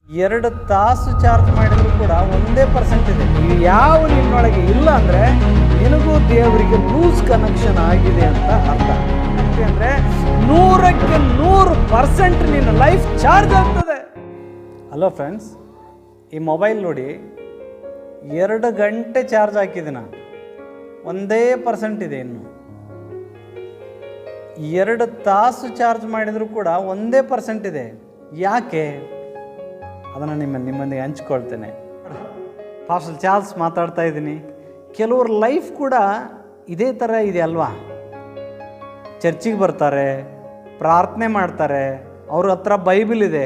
2 ತಾಸು ಚಾರ್ಜ್ ಮಾಡಿದರೂ ಕೂಡ 1% ಇದೆ. ಯಾವ ನಿನ್ನೊಳಗೆ ಇಲ್ಲ ಅಂದರೆ ನಿನಗೂ ದೇವರಿಗೆ ಲೂಸ್ ಕನೆಕ್ಷನ್ ಆಗಿದೆ ಅಂತ ಅರ್ಥ. ಅಂದರೆ 100ಕ್ಕೆ 100% ನಿನ್ನ ಲೈಫ್ ಚಾರ್ಜ್ ಆಗ್ತದೆ. ಹಲೋ ಫ್ರೆಂಡ್ಸ್, ಈ ಮೊಬೈಲ್ ನೋಡಿ 2 ಗಂಟೆ ಚಾರ್ಜ್ ಹಾಕಿದೆ ನಾನು, 1% ಇದೆ. ಇನ್ನು 2 ತಾಸು ಚಾರ್ಜ್ ಮಾಡಿದರೂ ಕೂಡ 1% ಇದೆ. ಯಾಕೆ? ಅದನ್ನು ನಿಮ್ಮೊಂದಿಗೆ ಹಂಚ್ಕೊಳ್ತೇನೆ. ಪಾಸ್ಟರ್ ಚಾರ್ಲ್ಸ್ ಮಾತಾಡ್ತಾ ಇದ್ದೀನಿ. ಕೆಲವ್ರ ಲೈಫ್ ಕೂಡ ಇದೇ ಥರ ಇದೆ ಅಲ್ವಾ? ಚರ್ಚಿಗೆ ಬರ್ತಾರೆ, ಪ್ರಾರ್ಥನೆ ಮಾಡ್ತಾರೆ, ಅವ್ರ ಹತ್ರ ಬೈಬಲ್ ಇದೆ,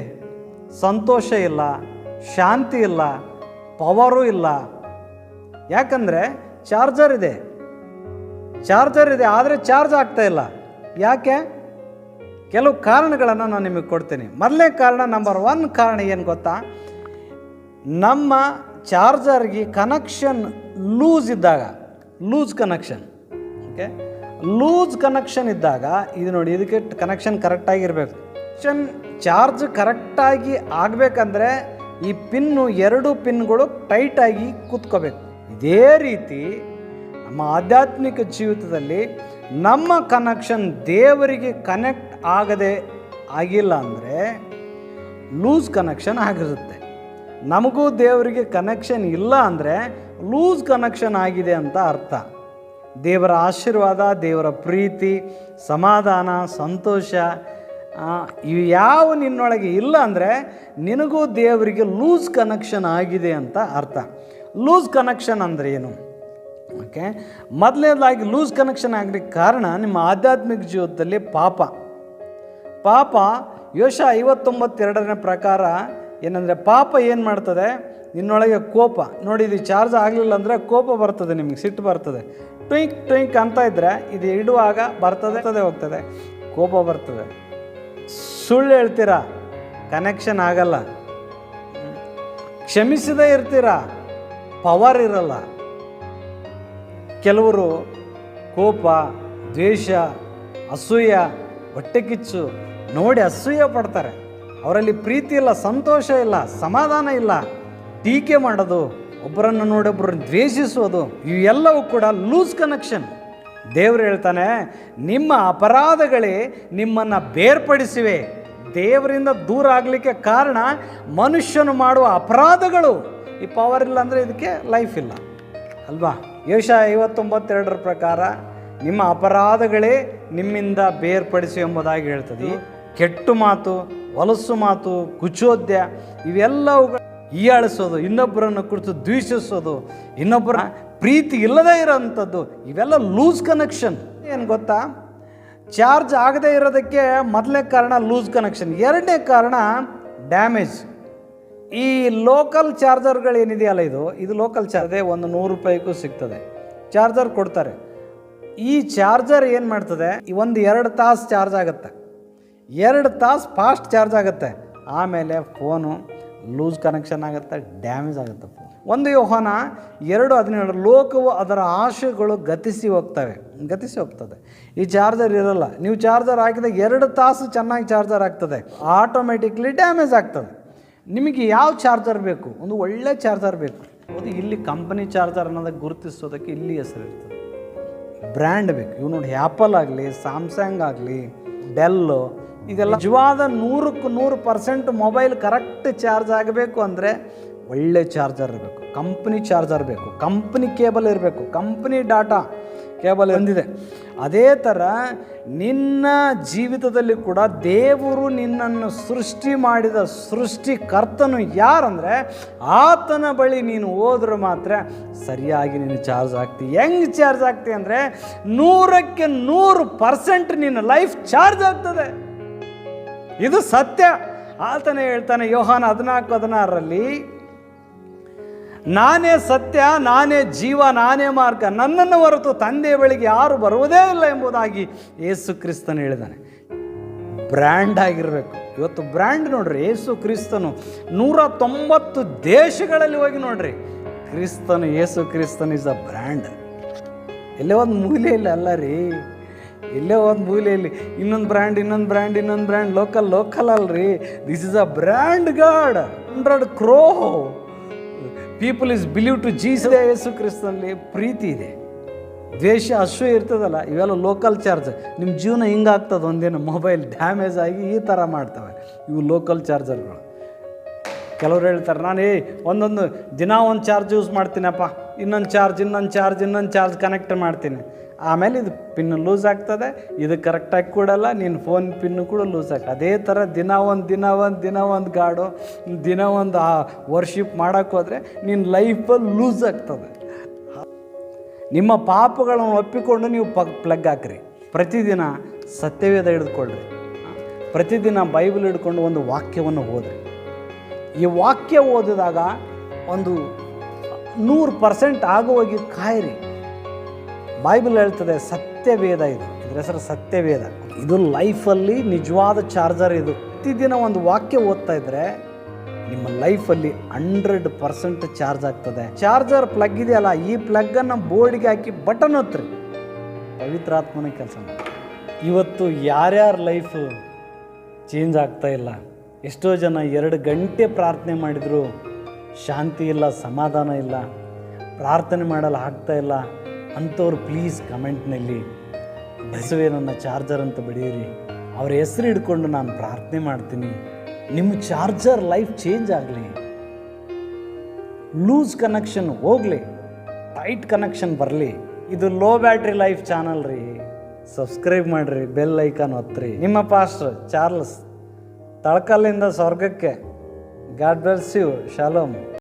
ಸಂತೋಷ ಇಲ್ಲ, ಶಾಂತಿ ಇಲ್ಲ, ಪವರು ಇಲ್ಲ. ಯಾಕಂದರೆ ಚಾರ್ಜರ್ ಇದೆ ಆದರೆ ಚಾರ್ಜ್ ಆಗ್ತಾ ಇಲ್ಲ. ಯಾಕೆ? ಕೆಲವು ಕಾರಣಗಳನ್ನು ನಾನು ನಿಮಗೆ ಕೊಡ್ತೀನಿ. ಮೊದಲನೇ ಕಾರಣ, ನಂಬರ್ 1 ಕಾರಣ ಏನು ಗೊತ್ತಾ? ನಮ್ಮ ಚಾರ್ಜರ್ಗೆ ಕನೆಕ್ಷನ್ ಲೂಸ್ ಇದ್ದಾಗ, ಲೂಸ್ ಕನೆಕ್ಷನ್ ಇದ್ದಾಗ, ಇದು ನೋಡಿ, ಇದಕ್ಕೆ ಕನೆಕ್ಷನ್ ಕರೆಕ್ಟಾಗಿರಬೇಕು. ಚಾರ್ಜ್ ಕರೆಕ್ಟಾಗಿ ಆಗಬೇಕಂದ್ರೆ ಈ ಪಿನ್ನು 2 ಪಿನ್ಗಳು ಟೈಟಾಗಿ ಕೂತ್ಕೋಬೇಕು. ಇದೇ ರೀತಿ ನಮ್ಮ ಆಧ್ಯಾತ್ಮಿಕ ಜೀವಿತದಲ್ಲಿ ನಮ್ಮ ಕನೆಕ್ಷನ್ ದೇವರಿಗೆ ಕನೆಕ್ಟ್ ಆಗಿಲ್ಲ ಅಂದರೆ ಲೂಸ್ ಕನೆಕ್ಷನ್ ಆಗಿರುತ್ತೆ. ನಮಗೂ ದೇವರಿಗೆ ಕನೆಕ್ಷನ್ ಇಲ್ಲ ಅಂದರೆ ಲೂಸ್ ಕನೆಕ್ಷನ್ ಆಗಿದೆ ಅಂತ ಅರ್ಥ. ದೇವರ ಆಶೀರ್ವಾದ, ದೇವರ ಪ್ರೀತಿ, ಸಮಾಧಾನ, ಸಂತೋಷ ಇವು ಯಾವ ನಿನ್ನೊಳಗೆ ಇಲ್ಲ ಅಂದರೆ ನಿನಗೂ ದೇವರಿಗೆ ಲೂಸ್ ಕನೆಕ್ಷನ್ ಆಗಿದೆ ಅಂತ ಅರ್ಥ. ಲೂಸ್ ಕನೆಕ್ಷನ್ ಅಂದರೆ ಏನು? ಓಕೆ, ಮೊದಲನೇದಾಗಿ ಲೂಸ್ ಕನೆಕ್ಷನ್ ಆಗಲಿಕ್ಕೆ ಕಾರಣ ನಿಮ್ಮ ಆಧ್ಯಾತ್ಮಿಕ ಜೀವಿತದಲ್ಲಿ ಪಾಪ ಯೋಷ 59:2 ಪ್ರಕಾರ ಏನಂದರೆ, ಪಾಪ ಏನು ಮಾಡ್ತದೆ? ನಿನ್ನೊಳಗೆ ಕೋಪ. ನೋಡಿ, ಇದು ಚಾರ್ಜ್ ಆಗಲಿಲ್ಲ ಅಂದರೆ ಕೋಪ ಬರ್ತದೆ, ನಿಮಗೆ ಸಿಟ್ಟು ಬರ್ತದೆ. ಟ್ವಿಂಕ್ ಅಂತ ಇದ್ದರೆ ಇದು ಇಡುವಾಗ ಬರ್ತದೆ ಹೋಗ್ತದೆ, ಕೋಪ ಬರ್ತದೆ. ಸುಳ್ಳು ಹೇಳ್ತೀರಾ, ಕನೆಕ್ಷನ್ ಆಗಲ್ಲ. ಕ್ಷಮಿಸದೇ ಇರ್ತೀರಾ, ಪವರ್ ಇರಲ್ಲ. ಕೆಲವರು ಕೋಪ, ದ್ವೇಷ, ಅಸೂಯ, ಹೊಟ್ಟೆ ಕಿಚ್ಚು ನೋಡಿ ಅಸೂಯೆ ಪಡ್ತಾರೆ. ಅವರಲ್ಲಿ ಪ್ರೀತಿ ಇಲ್ಲ, ಸಂತೋಷ ಇಲ್ಲ, ಸಮಾಧಾನ ಇಲ್ಲ. ಟೀಕೆ ಮಾಡೋದು, ಒಬ್ಬರನ್ನು ನೋಡಿ ಒಬ್ಬರನ್ನು ದ್ವೇಷಿಸೋದು, ಇವೆಲ್ಲವೂ ಕೂಡ ಲೂಸ್ ಕನೆಕ್ಷನ್. ದೇವರು ಹೇಳ್ತಾನೆ, ನಿಮ್ಮ ಅಪರಾಧಗಳೇ ನಿಮ್ಮನ್ನು ಬೇರ್ಪಡಿಸಿವೆ. ದೇವರಿಂದ ದೂರ ಆಗಲಿಕ್ಕೆ ಕಾರಣ ಮನುಷ್ಯನು ಮಾಡುವ ಅಪರಾಧಗಳು. ಈ ಪವರ್ ಇಲ್ಲ ಅಂದರೆ ಇದಕ್ಕೆ ಲೈಫ್ ಇಲ್ಲ ಅಲ್ವಾ? ಯೋಷ 59:2 ಪ್ರಕಾರ ನಿಮ್ಮ ಅಪರಾಧಗಳೇ ನಿಮ್ಮಿಂದ ಬೇರ್ಪಡಿಸಿ ಎಂಬುದಾಗಿ ಹೇಳ್ತದೆ. ಕೆಟ್ಟ ಮಾತು, ಹೊಲಸು ಮಾತು, ಕುಚೋದ್ಯ, ಇವೆಲ್ಲವುಗಳು ಹೀಯಾಳಿಸೋದು, ಇನ್ನೊಬ್ಬರನ್ನು ಕುರಿತು ದ್ವೇಷಿಸೋದು, ಇನ್ನೊಬ್ಬರ ಪ್ರೀತಿ ಇಲ್ಲದೇ ಇರೋವಂಥದ್ದು, ಇವೆಲ್ಲ ಲೂಸ್ ಕನೆಕ್ಷನ್. ಏನು ಗೊತ್ತಾ? ಚಾರ್ಜ್ ಆಗದೇ ಇರೋದಕ್ಕೆ ಮೊದಲನೇ ಕಾರಣ ಲೂಸ್ ಕನೆಕ್ಷನ್. 2ನೇ ಕಾರಣ ಡ್ಯಾಮೇಜ್. ಈ ಲೋಕಲ್ ಚಾರ್ಜರ್ಗಳೇನಿದೆಯಲ್ಲ, ಇದು ಲೋಕಲ್ ಚಾರ್ಜರ್, ಒಂದು 100 ರೂಪಾಯಿಗೂ ಸಿಗ್ತದೆ. ಚಾರ್ಜರ್ ಕೊಡ್ತಾರೆ. ಈ ಚಾರ್ಜರ್ ಏನು ಮಾಡ್ತದೆ? 1-2 ತಾಸು ಚಾರ್ಜ್ ಆಗುತ್ತೆ, 2 ತಾಸು ಫಾಸ್ಟ್ ಚಾರ್ಜ್ ಆಗುತ್ತೆ. ಆಮೇಲೆ ಫೋನು ಲೂಸ್ ಕನೆಕ್ಷನ್ ಆಗುತ್ತೆ, ಡ್ಯಾಮೇಜ್ ಆಗುತ್ತೆ ಫೋನ್. 1 ಯೋಹಾನ 2:17 ಲೋಕವು ಅದರ ಆಶೆಗಳು ಗತಿಸಿ ಹೋಗ್ತದೆ. ಈ ಚಾರ್ಜರ್ ಇರಲ್ಲ. ನೀವು ಚಾರ್ಜರ್ ಹಾಕಿದಾಗ 2 ತಾಸು ಚೆನ್ನಾಗಿ ಚಾರ್ಜರ್ ಆಗ್ತದೆ, ಆಟೋಮೆಟಿಕ್ಲಿ ಡ್ಯಾಮೇಜ್ ಆಗ್ತದೆ. ನಿಮಗೆ ಯಾವ ಚಾರ್ಜರ್ ಬೇಕು? ಒಂದು ಒಳ್ಳೆ ಚಾರ್ಜರ್ ಬೇಕು. ಅದು ಇಲ್ಲಿ ಕಂಪನಿ ಚಾರ್ಜರ್ ಅನ್ನೋದಕ್ಕೆ ಗುರುತಿಸೋದಕ್ಕೆ ಇಲ್ಲಿ ಹೆಸರು ಇರ್ತದೆ, ಬ್ರ್ಯಾಂಡ್ ಬೇಕು. ಇವು ನೋಡಿ, ಆ್ಯಪಲ್ ಆಗಲಿ, ಸ್ಯಾಮ್ಸಂಗ್ ಆಗಲಿ, ಡೆಲ್ಲು, ಇದೆಲ್ಲ ನಿಜವಾದ 100ಕ್ಕೆ 100% ಮೊಬೈಲ್ ಕರೆಕ್ಟ್ ಚಾರ್ಜ್ ಆಗಬೇಕು ಅಂದರೆ ಒಳ್ಳೆ ಚಾರ್ಜರ್ ಇರಬೇಕು, ಕಂಪ್ನಿ ಚಾರ್ಜರ್ ಬೇಕು, ಕಂಪ್ನಿ ಕೇಬಲ್ ಇರಬೇಕು, ಕಂಪ್ನಿ ಡಾಟಾ ಕೇಬಲ್ ಹೊಂದಿದೆ. ಅದೇ ಥರ ನಿನ್ನ ಜೀವಿತದಲ್ಲಿ ಕೂಡ ದೇವರು ನಿನ್ನನ್ನು ಸೃಷ್ಟಿ ಮಾಡಿದ ಸೃಷ್ಟಿಕರ್ತನು ಯಾರಂದರೆ ಆತನ ಬಳಿ ನೀನು ಹೋದ್ರೆ ಮಾತ್ರ ಸರಿಯಾಗಿ ನೀನು ಚಾರ್ಜ್ ಆಗ್ತೀವಿ. ಹೆಂಗೆ ಚಾರ್ಜ್ ಆಗ್ತೀವಿ ಅಂದರೆ 100ಕ್ಕೆ 100% ನಿನ್ನ ಲೈಫ್ ಚಾರ್ಜ್ ಆಗ್ತದೆ. ಇದು ಸತ್ಯ. ಆತನೇ ಹೇಳ್ತಾನೆ ಯೋಹಾನ 14:16 ನಾನೇ ಸತ್ಯ, ನಾನೇ ಜೀವ, ನಾನೇ ಮಾರ್ಗ, ನನ್ನನ್ನು ಹೊರತು ತಂದೆಯ ಬಳಿಗೆ ಯಾರು ಬರುವುದೇ ಇಲ್ಲ ಎಂಬುದಾಗಿ ಯೇಸು ಕ್ರಿಸ್ತನು ಹೇಳಿದ್ದಾನೆ. ಬ್ರ್ಯಾಂಡ್ ಆಗಿರಬೇಕು. ಇವತ್ತು ಬ್ರ್ಯಾಂಡ್ ನೋಡ್ರಿ, ಯೇಸು ಕ್ರಿಸ್ತನು 190 ದೇಶಗಳಲ್ಲಿ ಹೋಗಿ ನೋಡ್ರಿ, ಯೇಸು ಕ್ರಿಸ್ತನು ಇಸ್ ಅ ಬ್ರ್ಯಾಂಡ್. ಎಲ್ಲೇ ಒಂದು ಮೂಲೆಯಲ್ಲಿ ಅಲ್ಲ ರೀ, ಎಲ್ಲೇ ಒಂದು ಮೂಲೆಯಲ್ಲಿ ಇನ್ನೊಂದು ಬ್ರ್ಯಾಂಡ್ ಲೋಕಲ್ ಅಲ್ರಿ. This is a brand god. 100 crore people is believe to Jesus. ಯೇಸು ಕ್ರಿಸ್ತನಲ್ಲಿ ಪ್ರೀತಿ ಇದೆ, ದ್ವೇಷ ಅಸೂಯೆ ಇರ್ತದಲ್ಲ, ಇವೆಲ್ಲ ಲೋಕಲ್ ಚಾರ್ಜ್. ನಿಮ್ಮ ಜೀವನ ಹಿಂಗಾಗ್ತದೆ, ಒಂದಿನ ಮೊಬೈಲ್ ಡ್ಯಾಮೇಜ್ ಆಗಿ ಈ ಥರ ಮಾಡ್ತವೆ ಇವು ಲೋಕಲ್ ಚಾರ್ಜರ್ಗಳು. ಕೆಲವ್ರು ಹೇಳ್ತಾರೆ, ನಾನು ಒಂದೊಂದು ದಿನ ಒಂದು ಚಾರ್ಜ್ ಯೂಸ್ ಮಾಡ್ತೀನಪ್ಪ, ಇನ್ನೊಂದು ಚಾರ್ಜ್ ಕನೆಕ್ಟ್ ಮಾಡ್ತೀನಿ, ಆಮೇಲೆ ಇದು ಪಿನ್ ಲೂಸ್ ಆಗ್ತದೆ, ಇದು ಕರೆಕ್ಟಾಗಿ ಕೂಡಲ್ಲ, ನಿನ್ನ ಫೋನ್ ಪಿನ್ನು ಕೂಡ ಲೂಸ್ ಆಗ್ತದೆ. ಅದೇ ಥರ ದಿನ ಒಂದು ಗಾಡು, ದಿನ ಒಂದು ವರ್ಷಿಪ್ ಮಾಡೋಕ್ಕೆ ಹೋದರೆ ನಿನ್ನ ಲೈಫಲ್ಲಿ ಲೂಸ್ ಆಗ್ತದೆ. ನಿಮ್ಮ ಪಾಪಗಳನ್ನು ಒಪ್ಪಿಕೊಂಡು ನೀವು ಪ್ಲಗ್ ಹಾಕ್ರಿ. ಪ್ರತಿದಿನ ಸತ್ಯವೇದ ಹಿಡಿದುಕೊಳ್ಳ್ರಿ, ಪ್ರತಿದಿನ ಬೈಬಲ್ ಹಿಡ್ಕೊಂಡು ಒಂದು ವಾಕ್ಯವನ್ನು ಓದ್ರಿ. ಈ ವಾಕ್ಯ ಓದಿದಾಗ ಒಂದು 100% ಆಗುವಾಗಿ ಕಾಯಿರಿ. ಬೈಬಲ್ ಹೇಳ್ತದೆ ಸತ್ಯವೇದ, ಇದ್ರ ಹೆಸರು ಸತ್ಯವೇದ. ಇದು ಲೈಫಲ್ಲಿ ನಿಜವಾದ ಚಾರ್ಜರ್. ಇದು ಪ್ರತಿದಿನ ಒಂದು ವಾಕ್ಯ ಓದ್ತಾ ಇದ್ದರೆ ನಿಮ್ಮ ಲೈಫಲ್ಲಿ 100% ಚಾರ್ಜ್ ಆಗ್ತದೆ. ಚಾರ್ಜರ್ ಪ್ಲಗ್ ಇದೆಯಲ್ಲ, ಈ ಪ್ಲಗ್ಗನ್ನು ಬೋರ್ಡ್ಗೆ ಹಾಕಿ ಬಟನ್ ಒತ್ತಿರಿ, ಪವಿತ್ರಾತ್ಮನ ಕೆಲಸ ಮಾಡಿ. ಇವತ್ತು ಯಾರ್ಯಾರ ಲೈಫು ಚೇಂಜ್ ಆಗ್ತಾ ಇಲ್ಲ, ಎಷ್ಟೋ ಜನ 2 ಗಂಟೆ ಪ್ರಾರ್ಥನೆ ಮಾಡಿದರೂ ಶಾಂತಿ ಇಲ್ಲ, ಸಮಾಧಾನ ಇಲ್ಲ, ಪ್ರಾರ್ಥನೆ ಮಾಡಲು ಆಗ್ತಾ ಇಲ್ಲ ಅಂಥವ್ರು ಪ್ಲೀಸ್ ಕಮೆಂಟ್ನಲ್ಲಿ ಯೇಸುವೇ ನನ್ನ ಚಾರ್ಜರ್ ಅಂತ ಬಡಿಯಿರಿ. ಅವ್ರ ಹೆಸರು ಹಿಡ್ಕೊಂಡು ನಾನು ಪ್ರಾರ್ಥನೆ ಮಾಡ್ತೀನಿ. ನಿಮ್ಮ ಚಾರ್ಜರ್ ಲೈಫ್ ಚೇಂಜ್ ಆಗಲಿ, ಲೂಸ್ ಕನೆಕ್ಷನ್ ಹೋಗಲಿ, ಟೈಟ್ ಕನೆಕ್ಷನ್ ಬರಲಿ. ಇದು ಲೋ ಬ್ಯಾಟ್ರಿ ಲೈಫ್ ಚಾನಲ್ ರೀ. ಸಬ್ಸ್ಕ್ರೈಬ್ ಮಾಡಿರಿ, ಬೆಲ್ ಐಕಾನ್ ಒತ್ತಿರಿ. ನಿಮ್ಮ ಪಾಸ್ಟರ್ ಚಾರ್ಲ್ಸ್, ತಳಕಲ್ಲಿಂದ ಸ್ವರ್ಗಕ್ಕೆ. God bless you. ಶಾಲೋಮ್.